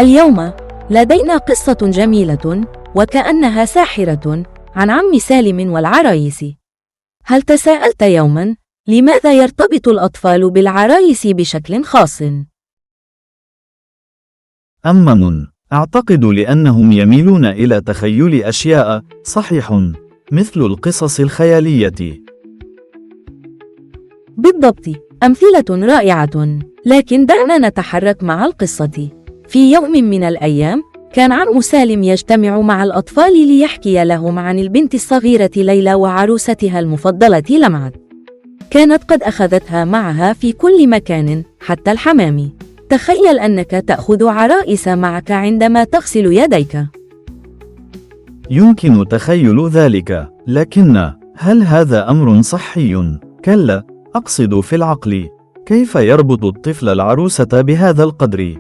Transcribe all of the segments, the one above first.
اليوم لدينا قصة جميلة وكأنها ساحرة عن عم سالم والعرايس. هل تساءلت يوما لماذا يرتبط الأطفال بالعرايس بشكل خاص؟ أعتقد لأنهم يميلون إلى تخيل أشياء، صحيح، مثل القصص الخيالية. بالضبط، أمثلة رائعة، لكن دعنا نتحرك مع القصة. في يوم من الأيام، كان عم سالم يجتمع مع الأطفال ليحكي لهم عن البنت الصغيرة ليلى وعروستها المفضلة لمعت. كانت قد أخذتها معها في كل مكان، حتى الحمام. تخيل أنك تأخذ عرائس معك عندما تغسل يديك. يمكن تخيل ذلك، لكن هل هذا أمر صحي؟ كلا، أقصد في العقل. كيف يربط الطفل العروسة بهذا القدر؟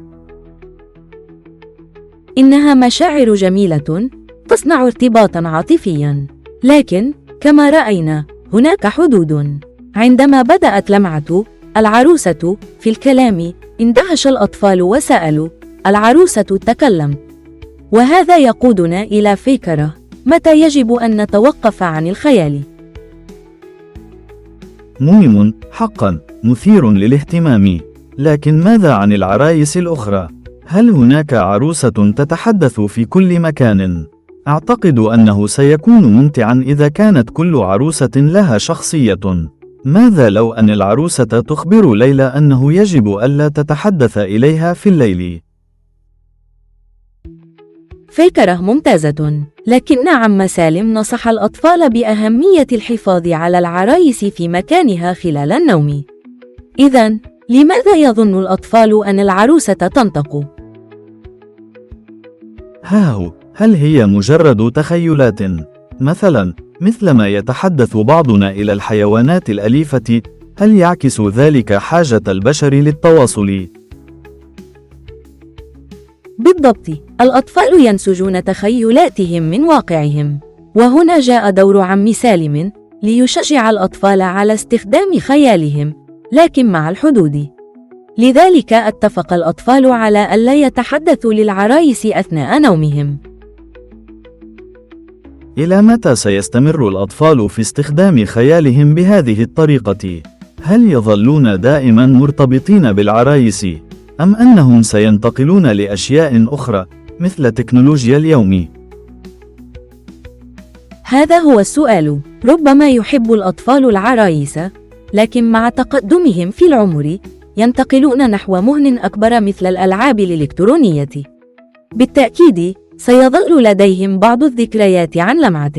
إنها مشاعر جميلة تصنع ارتباطا عاطفيا، لكن كما رأينا هناك حدود. عندما بدأت لمعة العروسة في الكلام، اندهش الأطفال وسألوا: العروسة تكلمت؟ وهذا يقودنا إلى فكرة: متى يجب أن نتوقف عن الخيال؟ مهم، حقا مثير للاهتمام. لكن ماذا عن العرايس الأخرى؟ هل هناك عروسة تتحدث في كل مكان؟ أعتقد أنه سيكون ممتعا إذا كانت كل عروسة لها شخصية. ماذا لو أن العروسة تخبر ليلى أنه يجب ألا تتحدث إليها في الليل؟ فكرة ممتازة، لكن عم سالم نصح الأطفال بأهمية الحفاظ على العرايس في مكانها خلال النوم. إذن، لماذا يظن الأطفال أن العروسة تنطق؟ هل هي مجرد تخيلات؟ مثلا، مثلما يتحدث بعضنا إلى الحيوانات الأليفة، هل يعكس ذلك حاجة البشر للتواصل؟ بالضبط، الأطفال ينسجون تخيلاتهم من واقعهم. وهنا جاء دور عم سالم ليشجع الأطفال على استخدام خيالهم، لكن مع الحدود. لذلك اتفق الأطفال على ألا يتحدثوا للعرايس أثناء نومهم. إلى متى سيستمر الأطفال في استخدام خيالهم بهذه الطريقة؟ هل يظلون دائما مرتبطين بالعرايس، أم أنهم سينتقلون لأشياء أخرى مثل تكنولوجيا اليوم؟ هذا هو السؤال. ربما يحب الأطفال العرايس، لكن مع تقدمهم في العمر ينتقلون نحو مهن أكبر مثل الألعاب الإلكترونية. بالتأكيد سيظل لديهم بعض الذكريات عن لمعة.